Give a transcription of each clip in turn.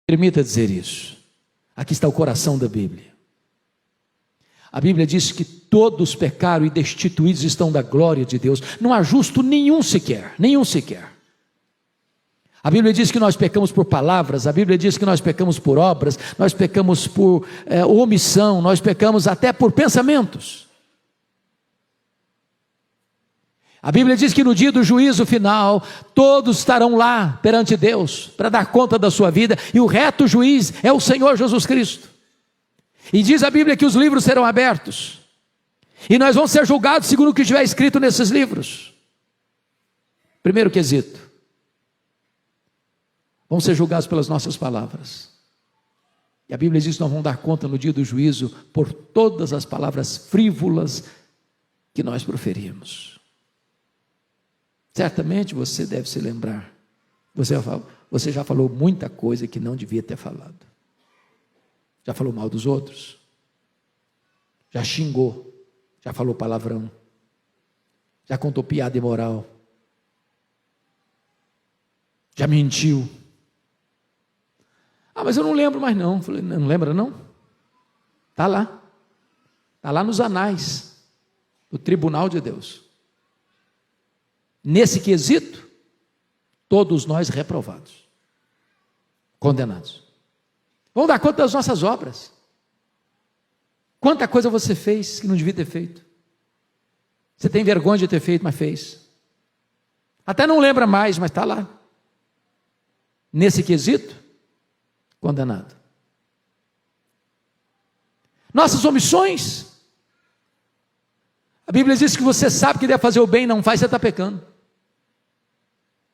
Permita dizer isso. Aqui está o coração da Bíblia. A Bíblia diz que todos pecaram e destituídos estão da glória de Deus. Não há justo nenhum sequer, nenhum sequer. A Bíblia diz que nós pecamos por palavras, a Bíblia diz que nós pecamos por obras, nós pecamos por omissão, nós pecamos até por pensamentos. A Bíblia diz que no dia do juízo final, todos estarão lá perante Deus, para dar conta da sua vida, e o reto juiz é o Senhor Jesus Cristo. E diz a Bíblia que os livros serão abertos, e nós vamos ser julgados segundo o que estiver escrito nesses livros. Primeiro quesito, vamos ser julgados pelas nossas palavras. E a Bíblia diz que nós vamos dar conta no dia do juízo por todas as palavras frívolas que nós proferimos. Certamente você deve se lembrar, você já falou muita coisa que não devia ter falado. Já falou mal dos outros, já xingou, já falou palavrão, já contou piada imoral, já mentiu. Ah, mas eu não lembro mais não. Falei, não lembra não? Está lá nos anais do tribunal de Deus. Nesse quesito, todos nós reprovados, condenados. Vamos dar conta das nossas obras. Quanta coisa você fez que não devia ter feito. Você tem vergonha de ter feito, mas fez. Até não lembra mais, mas está lá. Nesse quesito, condenado. Nossas omissões. A Bíblia diz que você sabe que deve fazer o bem e não faz, você está pecando.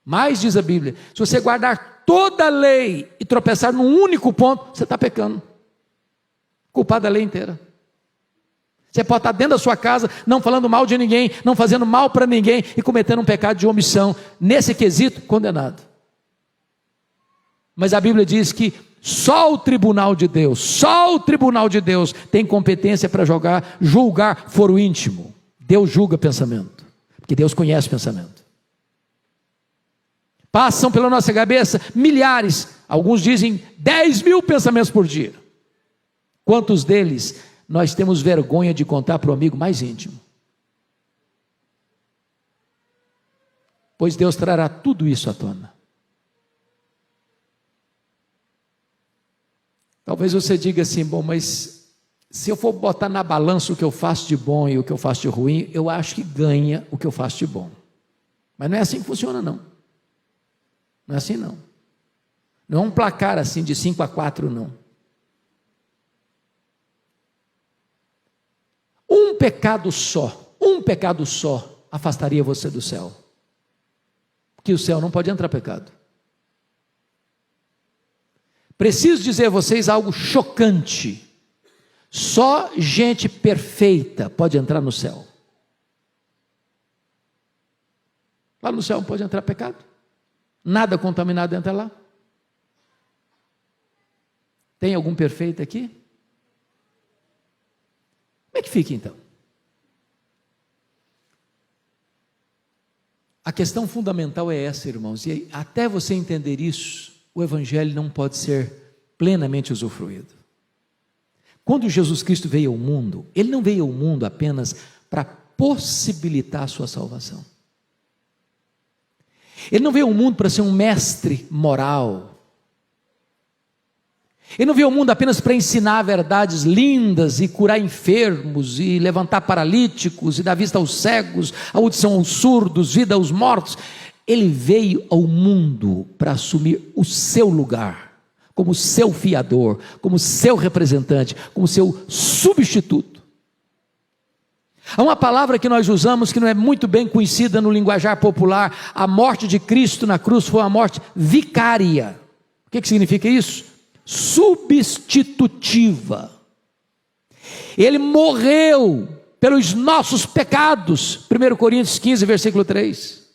Mas, diz a Bíblia, se você guardar toda a lei e tropeçar num único ponto, você está pecando. Culpado da lei inteira. Você pode estar dentro da sua casa, não falando mal de ninguém, não fazendo mal para ninguém e cometendo um pecado de omissão. Nesse quesito, condenado. Mas a Bíblia diz que só o tribunal de Deus tem competência para julgar foro íntimo. Deus julga pensamento, porque Deus conhece pensamento. Passam pela nossa cabeça milhares, alguns dizem 10.000 pensamentos por dia. Quantos deles nós temos vergonha de contar para o amigo mais íntimo? Pois Deus trará tudo isso à tona. Talvez você diga assim, bom, mas se eu for botar na balança o que eu faço de bom e o que eu faço de ruim, eu acho que ganha o que eu faço de bom. Mas não é assim que funciona não. Não é assim não. Não é um placar assim de 5-4 não. Um pecado só afastaria você do céu. Porque o céu não pode entrar pecado. Preciso dizer a vocês algo chocante. Só gente perfeita pode entrar no céu. Lá no céu não pode entrar pecado. Nada contaminado entra lá. Tem algum perfeito aqui? Como é que fica então? A questão fundamental é essa, irmãos, e até você entender isso, o Evangelho não pode ser plenamente usufruído. Quando Jesus Cristo veio ao mundo, Ele não veio ao mundo apenas para possibilitar a sua salvação. Ele não veio ao mundo para ser um mestre moral. Ele não veio ao mundo apenas para ensinar verdades lindas e curar enfermos e levantar paralíticos e dar vista aos cegos, audição aos surdos, vida aos mortos. Ele veio ao mundo para assumir o seu lugar, como seu fiador, como seu representante, como seu substituto. Há uma palavra que nós usamos que não é muito bem conhecida no linguajar popular. A morte de Cristo na cruz foi uma morte vicária. O que significa isso? Substitutiva. Ele morreu pelos nossos pecados. 1 Coríntios 15, versículo 3.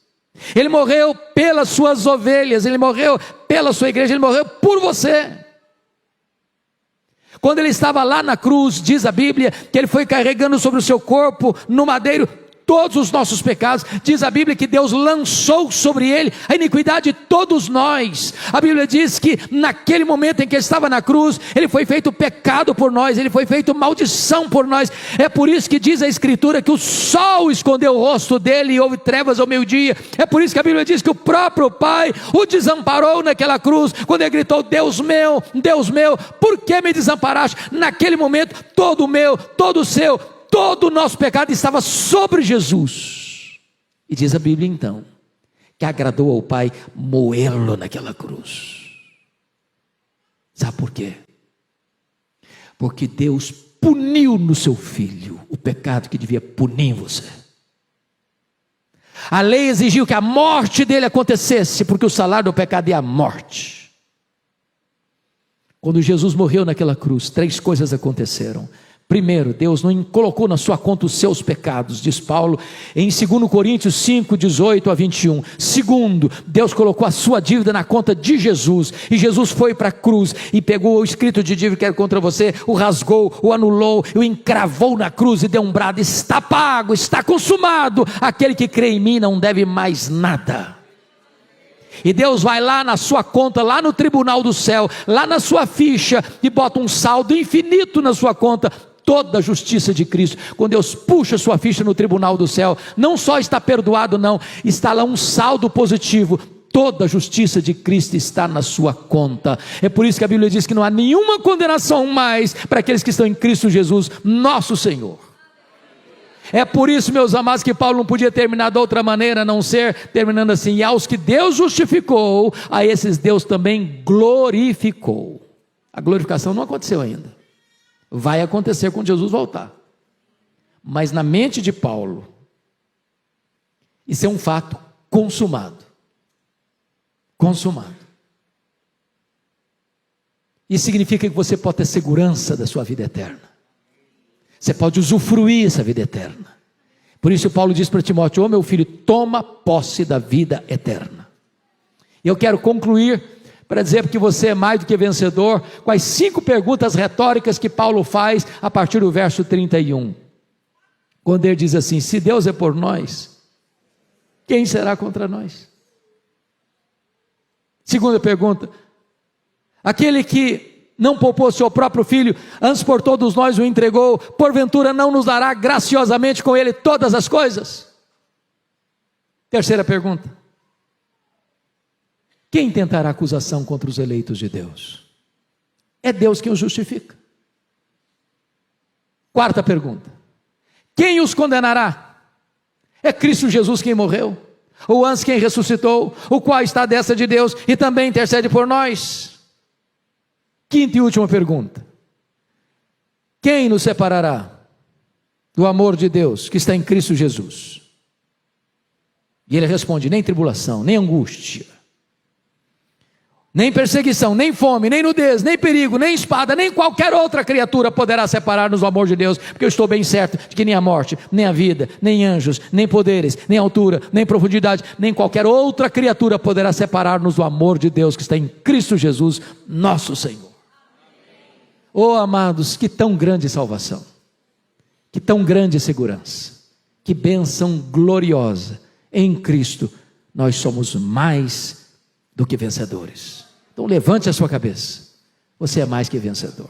Ele morreu pelas suas ovelhas, ele morreu pela sua igreja, ele morreu por você. Quando ele estava lá na cruz, diz a Bíblia, que ele foi carregando sobre o seu corpo, no madeiro, todos os nossos pecados. Diz a Bíblia que Deus lançou sobre ele a iniquidade de todos nós. A Bíblia diz que naquele momento em que ele estava na cruz, ele foi feito pecado por nós, ele foi feito maldição por nós. É por isso que diz a Escritura que o sol escondeu o rosto dele e houve trevas ao meio-dia. É por isso que a Bíblia diz que o próprio Pai o desamparou naquela cruz, quando ele gritou: Deus meu, por que me desamparaste? Naquele momento, todo o meu, todo o seu, todo o nosso pecado estava sobre Jesus. E diz a Bíblia então, que agradou ao Pai moê-lo naquela cruz. Sabe por quê? Porque Deus puniu no seu Filho o pecado que devia punir em você. A lei exigiu que a morte dele acontecesse, porque o salário do pecado é a morte. Quando Jesus morreu naquela cruz, 3 coisas aconteceram. Primeiro, Deus não colocou na sua conta os seus pecados, diz Paulo em 2 Coríntios 5, 18 a 21. Segundo, Deus colocou a sua dívida na conta de Jesus, e Jesus foi para a cruz e pegou o escrito de dívida que era contra você, o rasgou, o anulou, o encravou na cruz e deu um brado: está pago, está consumado, aquele que crê em mim não deve mais nada. E Deus vai lá na sua conta, lá no tribunal do céu, lá na sua ficha, e bota um saldo infinito na sua conta, toda a justiça de Cristo. Quando Deus puxa sua ficha no tribunal do céu, não só está perdoado, não, está lá um saldo positivo. Toda a justiça de Cristo está na sua conta. É por isso que a Bíblia diz que não há nenhuma condenação mais para aqueles que estão em Cristo Jesus, nosso Senhor. É por isso, meus amados, que Paulo não podia terminar de outra maneira, a não ser terminando assim: e aos que Deus justificou, a esses Deus também glorificou. A glorificação não aconteceu ainda, vai acontecer quando Jesus voltar. Mas na mente de Paulo, isso é um fato consumado. Consumado. Isso significa que você pode ter segurança da sua vida eterna. Você pode usufruir essa vida eterna. Por isso Paulo diz para Timóteo: ô meu filho, toma posse da vida eterna. E eu quero concluir para dizer que você é mais do que vencedor, com as 5 perguntas retóricas que Paulo faz a partir do verso 31. Quando ele diz assim: se Deus é por nós, quem será contra nós? Segunda pergunta: aquele que não poupou seu próprio filho, antes por todos nós o entregou, porventura não nos dará graciosamente com ele todas as coisas? Terceira pergunta: quem tentará acusação contra os eleitos de Deus? É Deus quem os justifica. Quarta pergunta: quem os condenará? É Cristo Jesus quem morreu, ou antes quem ressuscitou, o qual está à destra de Deus e também intercede por nós. Quinta e última pergunta: quem nos separará do amor de Deus que está em Cristo Jesus? E ele responde: nem tribulação, nem angústia, nem perseguição, nem fome, nem nudez, nem perigo, nem espada, nem qualquer outra criatura poderá separar-nos do amor de Deus, porque eu estou bem certo de que nem a morte, nem a vida, nem anjos, nem poderes, nem altura, nem profundidade, nem qualquer outra criatura poderá separar-nos do amor de Deus que está em Cristo Jesus, nosso Senhor. Oh amados, que tão grande salvação, que tão grande segurança, que bênção gloriosa. Em Cristo nós somos mais do que vencedores. Então levante a sua cabeça, você é mais que vencedor.